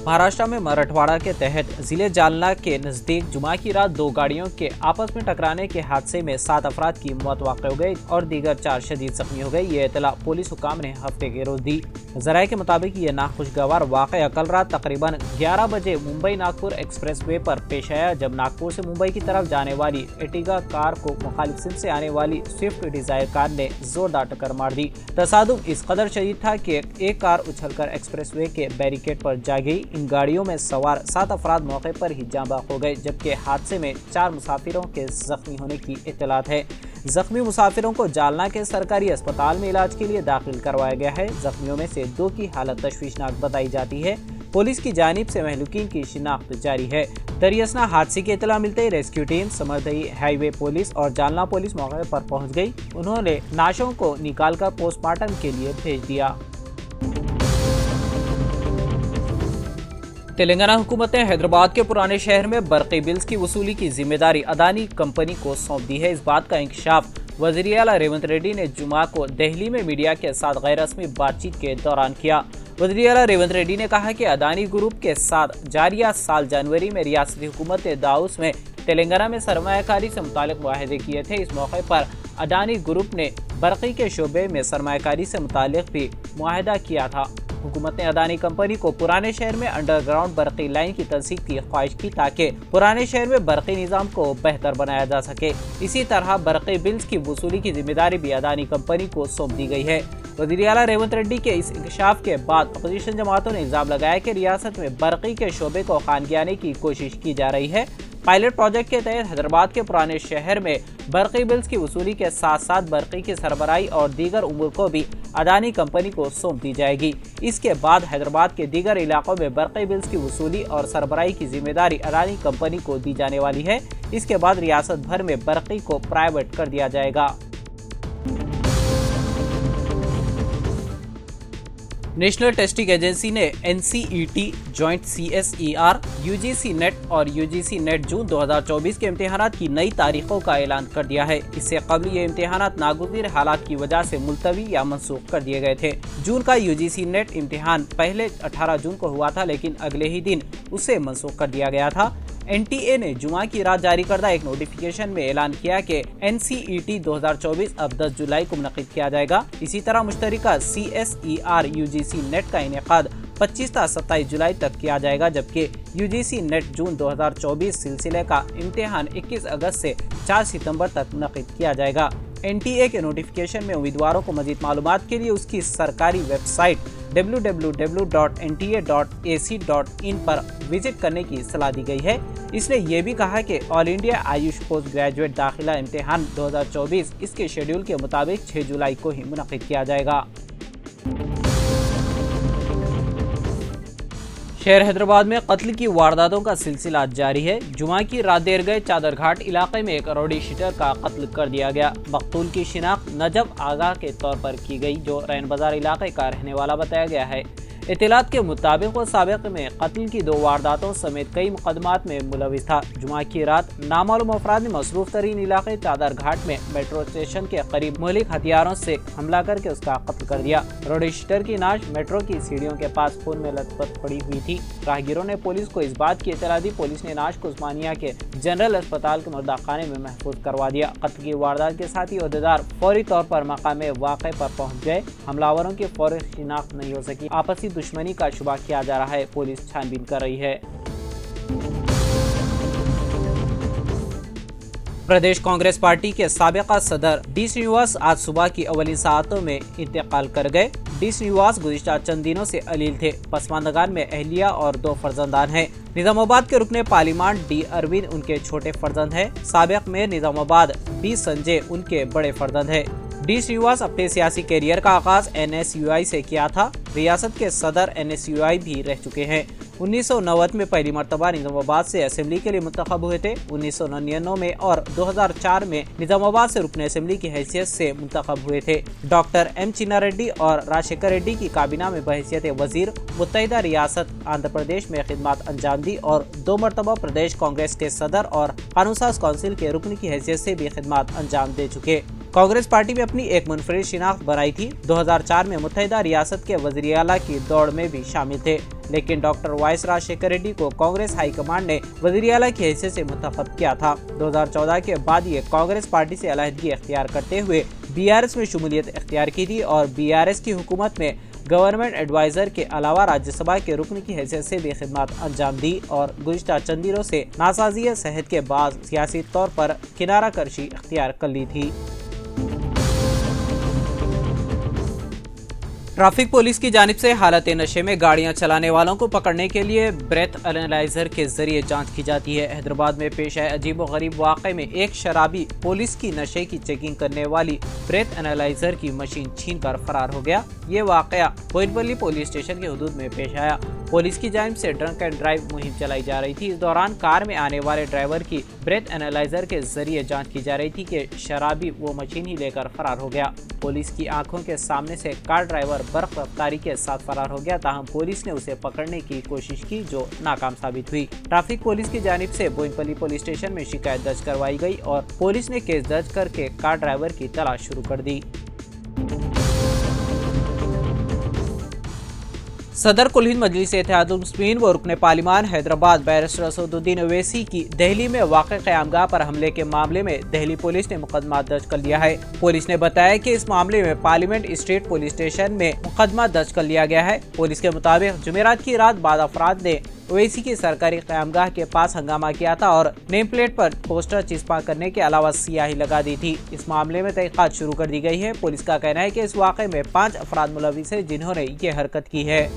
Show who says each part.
Speaker 1: महाराष्ट्र में मराठवाड़ा के तहत जिले जालना के नजदीक जुमा की रात दो गाड़ियों के आपस में टकराने के हादसे में 7 अफराद की मौत वाक़ हो गई और दीगर 4 शदीद जख्मी हो गई। ये इतला पुलिस हुकाम ने हफ्ते के रोज दी। ज़राए के मुताबिक ये नाखुशगवार वाक़या कल रात तकरीबन 11 बजे मुंबई नागपुर एक्सप्रेसवे पर पेश आया, जब नागपुर से मुंबई की तरफ जाने वाली एर्टिगा कार को मुखालिफ सिंध से आने वाली स्विफ्ट डिजायर कार ने जोरदार टक्कर मार दी। तसादुम इस कदर शदीद था कि एक कार उछलकर एक्सप्रेसवे के बैरिकेड पर जा गई। इन गाड़ियों में सवार 7 अफराद मौके पर ही जाँ बाख हो गए, जबकि हादसे में 4 मुसाफिरों के जख्मी होने की इत्तलात है। जख्मी मुसाफिरों को जालना के सरकारी अस्पताल में इलाज के लिए दाखिल करवाया गया है। जख्मियों में से 2 की हालत तशवीशनाक बताई जाती है। पुलिस की जानिब से महलूकीन की शिनाख्त जारी है। दरियासना हादसे की इत्तला मिलते ही रेस्क्यू टीम, समरदही हाईवे पुलिस और जालना पुलिस मौके पर पहुंच गई। उन्होंने लाशों को निकालकर पोस्टमार्टम के लिए भेज दिया। तेलंगाना हुकूमत ने हैदराबाद के पुराने शहर में बरक़ी बिल्स की वसूली की जिम्मेदारी अदानी कंपनी को सौंप दी है। इस बात का इंकशाफ वज़ीर आला रेवंत रेड्डी ने जुमा को दिल्ली में मीडिया के साथ गैर रस्मी बातचीत के दौरान किया। वज़ीर आला रेवंत रेड्डी ने कहा कि अदानी ग्रुप के साथ जारिया साल जनवरी में रियासती हुकूमत दाउस में तेलंगाना में सरमायाकारी से मुतालिक मुआहदे किए थे। इस मौके पर अदानी ग्रुप ने बरक़ी के शोबे में सरमायाकारी से मुतालिक भी मुआहदा किया था। हुकूमत ने अदानी कंपनी को पुराने शहर में अंडरग्राउंड बरक़ी लाइन की तंसीब की ख्वाहिश की ताकि पुराने शहर में बरक़ी निज़ाम को बेहतर बनाया जा सके। इसी तरह बरक़ी बिल्स की वसूली की जिम्मेदारी भी अदानी कंपनी को सौंप दी गई है। वज़ीर आला रेवंत रेड्डी के इस इंकशाफ के बाद अपोजिशन जमातों ने इल्ज़ाम लगाया कि रियासत में बरक़ी के शोबे को खानगियाने की कोशिश की जा रही है। पायलट प्रोजेक्ट के तहत हैदराबाद के पुराने शहर में बरक़ी बिल्स की वसूली के साथ साथ बरक़ी की सरबराही और दीगर उमूर को भी अदानी कंपनी को सौंप दी जाएगी। इसके बाद हैदराबाद के दीगर इलाकों में बरक़ी बिल्स की वसूली और सरबराही की जिम्मेदारी अदानी कंपनी को दी जाने वाली है। इसके बाद रियासत भर में बरक़ी को प्राइवेट कर दिया जाएगा। नेशनल टेस्टिंग एजेंसी ने NCET, joint CSER, UGC net और UGC नेट जून 2024 के इम्तिहानात की नई तारीखों का ऐलान कर दिया है। इससे कबल ये इम्तिहानात नागुज़ीर हालात की वजह से मुलतवी या मनसूख कर दिए गए थे। जून का UGC नेट इम्तिहान पहले 18 जून को हुआ था, लेकिन अगले ही दिन उसे मनसूख कर दिया गया था। NTA ने जुमा की रात जारी करदा एक नोटिफिकेशन में ऐलान किया कि NCET 2024 अब 10 जुलाई को मुनक़िद किया जाएगा। इसी तरह मुश्तरका CSER UGC नेट का इनेकाद 25 से 27 जुलाई तक किया जाएगा, जबकि UGC नेट जून 2024 सिलसिले का इम्तिहान 21 अगस्त से 4 सितंबर तक मुनक़िद किया जाएगा। NTA के नोटिफिकेशन में उम्मीदवारों को मज़ीद मालूमात के लिए उसकी सरकारी वेबसाइट www.nta.ac.in पर विजिट करने की सलाह दी गई है। इसने ये भी कहा कि all India Ayush post graduate दाखिला इम्तिहान 2024 इसके शेड्यूल के मुताबिक 6 जुलाई को ही मुनक़िद किया जाएगा। शहर हैदराबाद में कत्ल की वारदातों का सिलसिला जारी है। जुमा की रात देर गए चादर घाट इलाके में एक रोडी शीटर का कत्ल कर दिया गया। मकतूल की शिनाख्त नजब आगा के तौर पर की गई, जो रैन बाजार इलाके का रहने वाला बताया गया है। इत्तलात के मुताबिक वो साबिक़ में कत्ल की 2 वारदातों समेत कई मुकदमात में मुलविस था। जुमा की रात नामालूम अफराद ने मसरूफ तरीन इलाके चादर घाट में मेट्रो स्टेशन के करीब मुहलिक हथियारों से हमला करके उसका कत्ल कर दिया। रोडी शीटर की नाश मेट्रो की सीढ़ियों के पास खून में लथपथ पड़ी हुई थी। राहगीरों ने पुलिस को इस बात की इत्तला दी। पुलिस ने नाश को उस्मानिया के जनरल अस्पताल के मुर्दाखाने में महफूज करवा दिया। कत्ल की वारदात के साथ ही अहदेदार फौरी तौर पर मकामे वाक़े पर पहुँच गए। हमलावरों की फौरी शिनाख्त नहीं हो सकी। आपसी दुश्मनी का शुबा किया जा रहा है। पुलिस छानबीन कर रही है। प्रदेश कांग्रेस पार्टी के साबिका सदर डी श्रीनिवास आज सुबह की अवली सातों में इंतकाल कर गए। डी श्रीनिवास गुज़िश्ता चंद दिनों से अलील थे। पसमानदगान में अहलिया और 2 फर्जंदान हैं। निजामाबाद के रुकने पार्लिमान डी अरविंद उनके छोटे फर्जंद हैं। साबिक मेयर निजामाबाद डी संजय उनके बड़े फर्जंद हैं। डी श्रीनिवास अपने सियासी कैरियर का आगाज NSUI से किया था। रियासत के सदर NSUI भी रह चुके हैं। 1990 में पहली मरतबा निजामाबाद से असेंबली के लिए मुंतखब हुए थे। 1999 में और 2004 में निजामाबाद से रुकने असेंबली की हैसियत से मुंतखब हुए थे। डॉक्टर M चिन्ना रेड्डी और राजशेखर रेड्डी की काबीना में बहैसियत वजीर मुत्तहिदा रियासत आंध्र प्रदेश में खिदमत अंजाम दी और 2 मरतबा प्रदेश कांग्रेस के सदर और कानून साज काउंसिल के रुकन की हैसियत से भी खिदमत अंजाम दे चुके। कांग्रेस पार्टी में अपनी एक मुनफरिद शिनाख्त बनाई थी। 2004 में मुत्तहिदा रियासत के वज़ीर आला की दौड़ में भी शामिल थे, लेकिन डॉक्टर वाइस राजशेखर रेड्डी को कांग्रेस हाई कमांड ने वज़ीर आला की हैसियत से मुंतखब किया था। 2014 के बाद ये कांग्रेस पार्टी से अलहदगी इख्तियार करते हुए बीआरएस में शमूलियत इख्तियार की थी और बीआरएस की हुकूमत में गवर्नमेंट एडवाइजर के अलावा राज्यसभा के रुकन की हैसियत से भी खिदमत अंजाम दी और गुज़िश्ता चंद दिनों से नासाज़ी सेहत के बाद सियासी तौर पर किनारा कर्शी इख्तियार कर ली थी। ट्रैफिक पुलिस की जानिब से हालत नशे में गाड़ियां चलाने वालों को पकड़ने के लिए ब्रेथ एनालाइजर के जरिए जांच की जाती है। हैदराबाद में पेश आए अजीब व गरीब वाक़े में एक शराबी पुलिस की नशे की चेकिंग करने वाली ब्रेथ एनालाइजर की मशीन छीन कर फरार हो गया। ये वाक़या बोयनपल्ली पुलिस स्टेशन के हदूद में पेश आया। पुलिस की जानिब से ड्रंक एंड ड्राइव मुहिम चलाई जा रही थी। इस दौरान कार में आने वाले ड्राइवर की ब्रेथ एनालाइजर के जरिए जांच की जा रही थी कि शराबी वो मशीन ही लेकर फरार हो गया। पुलिस की आंखों के सामने से कार ड्राइवर बर्फ रफ्तारी के साथ फरार हो गया, ताहम पुलिस ने उसे पकड़ने की कोशिश की जो नाकाम साबित हुई। ट्रैफिक पुलिस की जानिब से बोयनपल्ली पुलिस स्टेशन में शिकायत दर्ज करवाई गई और पुलिस ने केस दर्ज करके कार ड्राइवर की तलाश शुरू कर दी। सदर कुल हिंद मजलिस इत्तेहादुल मुस्लिमीन व रुकन पार्लिमान हैदराबाद बैरिस्टर असदुद्दीन ओवैसी की दिल्ली में वाक़ क़यामगाह पर हमले के मामले में दिल्ली पुलिस ने मुकदमा दर्ज कर लिया है। पुलिस ने बताया कि इस मामले में पार्लियामेंट स्ट्रीट पुलिस स्टेशन में मुकदमा दर्ज कर लिया गया है। पुलिस के मुताबिक जुमेरात की रात बाद अफराद ने ओवैसी की सरकारी क़यामगाह के पास हंगामा किया था और नेम प्लेट पर पोस्टर चिपका करने के अलावा सियाही लगा दी थी। इस मामले में तहक़ीक़ात शुरू कर दी गई है। पुलिस का कहना है कि इस वाक़े में 5 अफराद मुलविस हैं जिन्होंने ये हरकत की है।